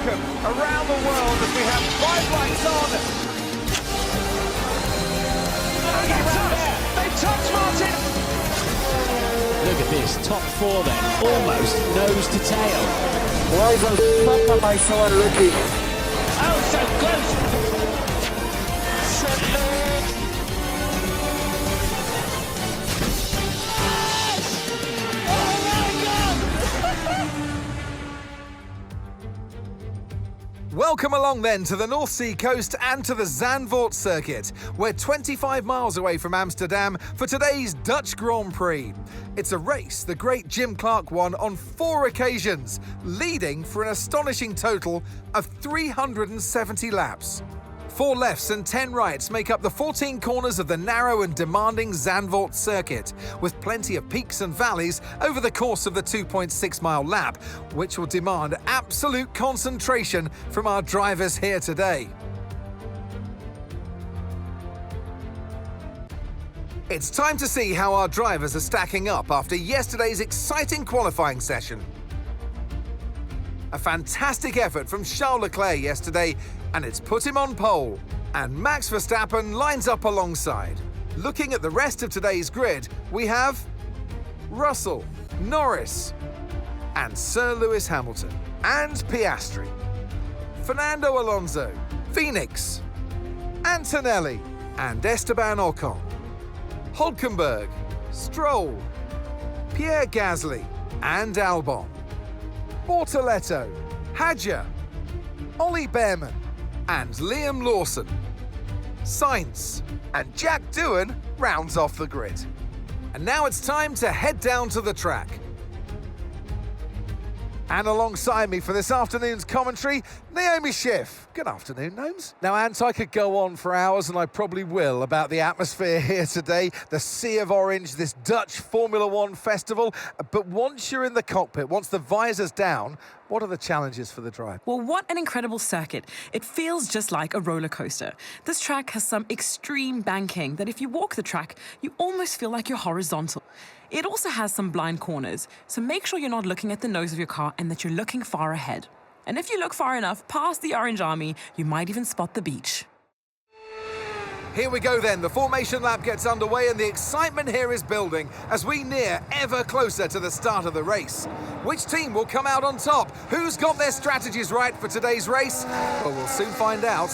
welcome around the world as we have 5 lights on. They touch Martin. Look at this, top 4 then, almost nose to tail. Why the fuck am I so unlucky? Oh, so close. Welcome along then to the North Sea coast and to the Zandvoort circuit. We're 25 miles away from Amsterdam for today's Dutch Grand Prix. It's a race the great Jim Clark won on 4 occasions, leading for an astonishing total of 370 laps. 4 lefts and 10 rights make up the 14 corners of the narrow and demanding Zandvoort circuit, with plenty of peaks and valleys over the course of the 2.6-mile lap, which will demand absolute concentration from our drivers here today. It's time to see how our drivers are stacking up after yesterday's exciting qualifying session. A fantastic effort from Charles Leclerc yesterday, and it's put him on pole. And Max Verstappen lines up alongside. Looking at the rest of today's grid, we have Russell, Norris, and Sir Lewis Hamilton, and Piastri, Fernando Alonso, Phoenix, Antonelli, and Esteban Ocon, Hülkenberg, Stroll, Pierre Gasly, and Albon, Bortoletto, Hadjar, Ollie Behrman, and Liam Lawson. Sainz and Jack Doohan rounds off the grid. And now it's time to head down to the track. And alongside me for this afternoon's commentary, Naomi Schiff. Good afternoon, Gnomes. Now, Ant, I could go on for hours, and I probably will, about the atmosphere here today, the sea of orange, this Dutch Formula One festival. But once you're in the cockpit, once the visor's down, what are the challenges for the drive? Well, what an incredible circuit. It feels just like a roller coaster. This track has some extreme banking that if you walk the track, you almost feel like you're horizontal. It also has some blind corners, so make sure you're not looking at the nose of your car and that you're looking far ahead. And if you look far enough past the orange army, you might even spot the beach. Here we go then, the formation lap gets underway and the excitement here is building as we near ever closer to the start of the race. Which team will come out on top? Who's got their strategies right for today's race? Well, we'll soon find out.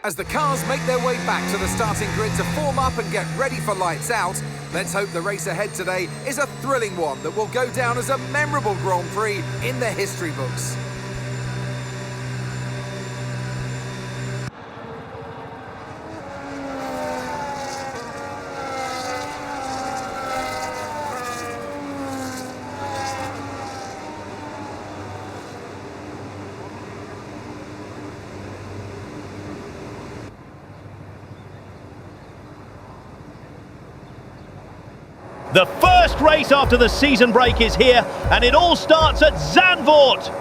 As the cars make their way back to the starting grid to form up and get ready for lights out, let's hope the race ahead today is a thrilling one that will go down as a memorable Grand Prix in the history books. The first race after the season break is here, and it all starts at Zandvoort.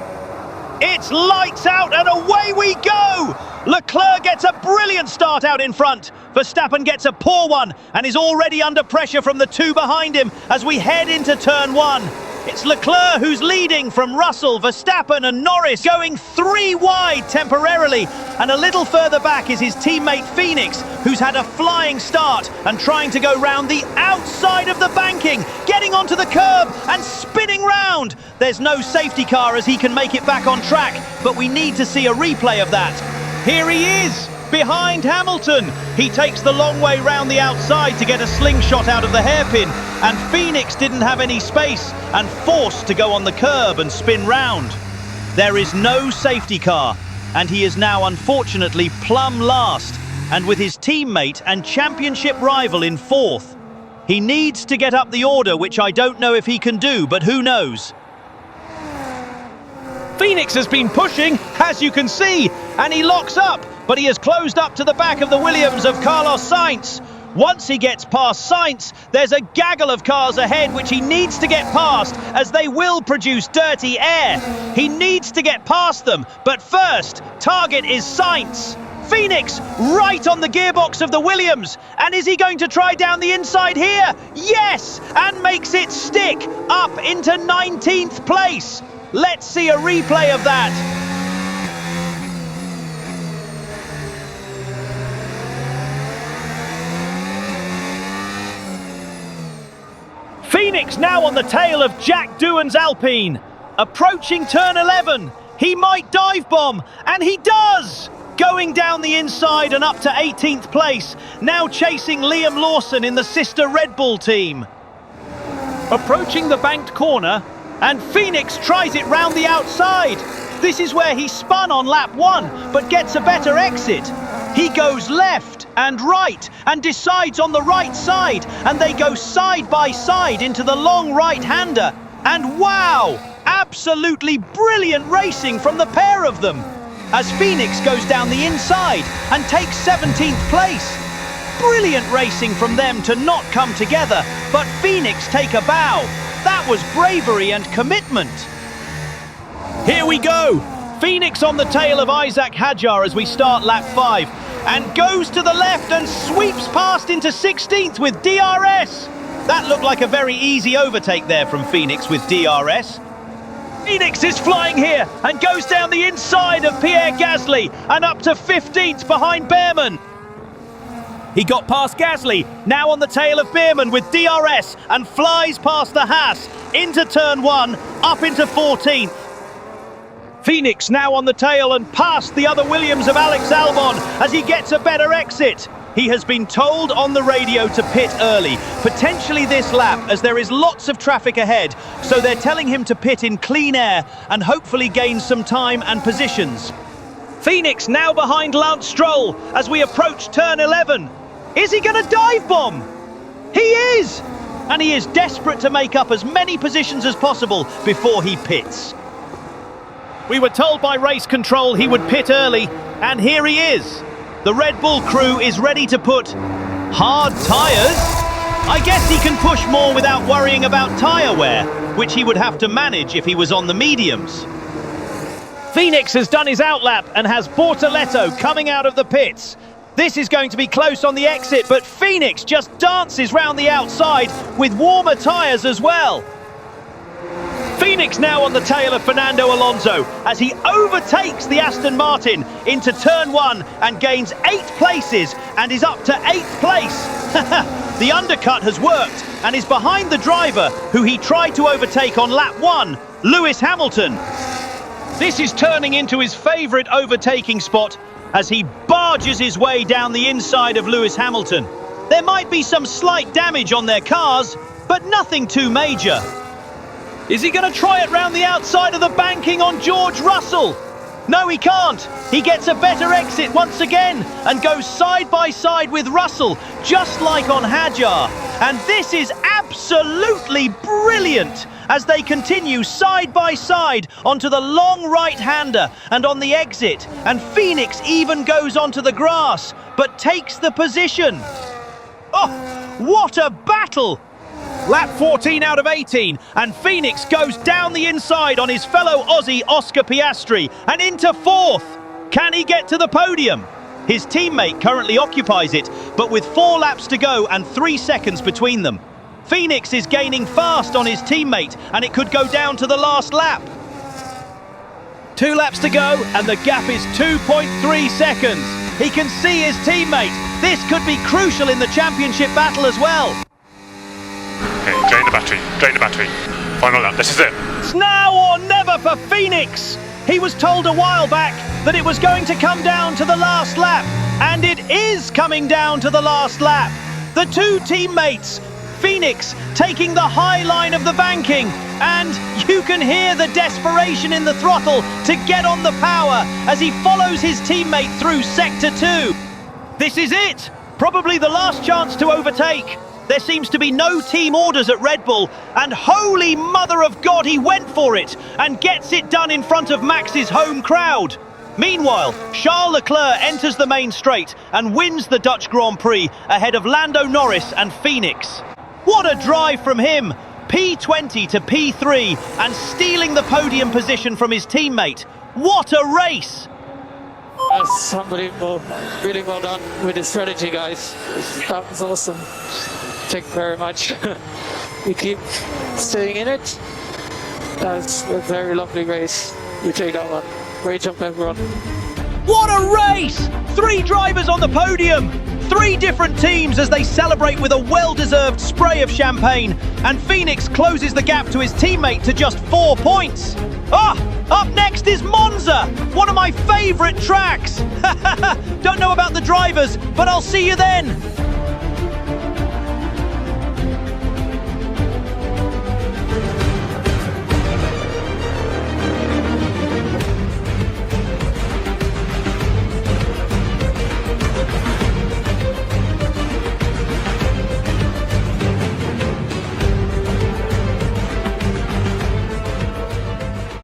It's lights out and away we go! Leclerc gets a brilliant start out in front. Verstappen gets a poor one and is already under pressure from the 2 behind him as we head into turn 1. It's Leclerc who's leading from Russell, Verstappen and Norris, going 3 wide temporarily. And a little further back is his teammate Phoenix, who's had a flying start and trying to go round the outside of the banking, getting onto the curb and spinning round. There's no safety car as he can make it back on track, but we need to see a replay of that. Here he is, behind Hamilton. He takes the long way round the outside to get a slingshot out of the hairpin, and Phoenix didn't have any space and forced to go on the curb and spin round. There is no safety car, and he is now unfortunately plumb last, and with his teammate and championship rival in 4th. He needs to get up the order, which I don't know if he can do, but who knows. Phoenix has been pushing, as you can see, and he locks up, but he has closed up to the back of the Williams of Carlos Sainz. Once he gets past Sainz, there's a gaggle of cars ahead which he needs to get past, as they will produce dirty air. He needs to get past them, but first, target is Sainz. Phoenix right on the gearbox of the Williams. And is he going to try down the inside here? Yes! And makes it stick up into 19th place. Let's see a replay of that. Phoenix now on the tail of Jack Doohan's Alpine. Approaching turn 11. He might dive bomb, and he does! Going down the inside and up to 18th place. Now chasing Liam Lawson in the sister Red Bull team. Approaching the banked corner, and Phoenix tries it round the outside. This is where he spun on lap 1, but gets a better exit. He goes left and right and decides on the right side, and they go side by side into the long right-hander. And wow, absolutely brilliant racing from the pair of them, as Phoenix goes down the inside and takes 17th place. Brilliant racing from them to not come together, but Phoenix take a bow. That was bravery and commitment. Here we go. Phoenix on the tail of Isaac Hadjar as we start lap 5, and goes to the left and sweeps past into 16th with DRS. That looked like a very easy overtake there from Phoenix with DRS. Phoenix is flying here and goes down the inside of Pierre Gasly and up to 15th behind Behrman. He got past Gasly, now on the tail of Behrman with DRS, and flies past the Haas into turn 1, up into 14th. Phoenix now on the tail and past the other Williams of Alex Albon as he gets a better exit. He has been told on the radio to pit early, potentially this lap, as there is lots of traffic ahead, so they're telling him to pit in clean air and hopefully gain some time and positions. Phoenix now behind Lance Stroll as we approach turn 11. Is he going to dive bomb? He is! And he is desperate to make up as many positions as possible before he pits. We were told by race control he would pit early, and here he is. The Red Bull crew is ready to put hard tyres. I guess he can push more without worrying about tyre wear, which he would have to manage if he was on the mediums. Phoenix has done his outlap and has Bortoletto coming out of the pits. This is going to be close on the exit, but Phoenix just dances round the outside with warmer tyres as well. Phoenix now on the tail of Fernando Alonso as he overtakes the Aston Martin into turn 1 and gains 8 places and is up to 8th place. The undercut has worked and is behind the driver who he tried to overtake on lap 1, Lewis Hamilton. This is turning into his favourite overtaking spot as he barges his way down the inside of Lewis Hamilton. There might be some slight damage on their cars, but nothing too major. Is he going to try it round the outside of the banking on George Russell? No, he can't. He gets a better exit once again and goes side by side with Russell, just like on Hadjar. And this is absolutely brilliant as they continue side by side onto the long right-hander and on the exit. And Phoenix even goes onto the grass, but takes the position. Oh, what a battle! Lap 14 out of 18, and Phoenix goes down the inside on his fellow Aussie Oscar Piastri and into 4th. Can he get to the podium? His teammate currently occupies it, but with 4 laps to go and 3 seconds between them. Phoenix is gaining fast on his teammate, and it could go down to the last lap. 2 laps to go, and the gap is 2.3 seconds. He can see his teammate. This could be crucial in the championship battle as well. Okay, drain the battery. Final lap, this is it. It's now or never for Phoenix. He was told a while back that it was going to come down to the last lap, and it is coming down to the last lap. The 2 teammates, Phoenix taking the high line of the banking, and you can hear the desperation in the throttle to get on the power as he follows his teammate through sector 2. This is it, probably the last chance to overtake. There seems to be no team orders at Red Bull, and holy mother of God, he went for it and gets it done in front of Max's home crowd. Meanwhile, Charles Leclerc enters the main straight and wins the Dutch Grand Prix ahead of Lando Norris and Phoenix. What a drive from him! P20 to P3 and stealing the podium position from his teammate. What a race! That's unbelievable. Really well done with the strategy, guys. That was awesome. Thank you very much. We keep staying in it. That's a very lovely race. We take that one. Great job, everyone. What a race! 3 drivers on the podium. 3 different teams as they celebrate with a well-deserved spray of champagne. And Phoenix closes the gap to his teammate to just 4 points. Up next is Monza, one of my favourite tracks. Don't know about the drivers, but I'll see you then.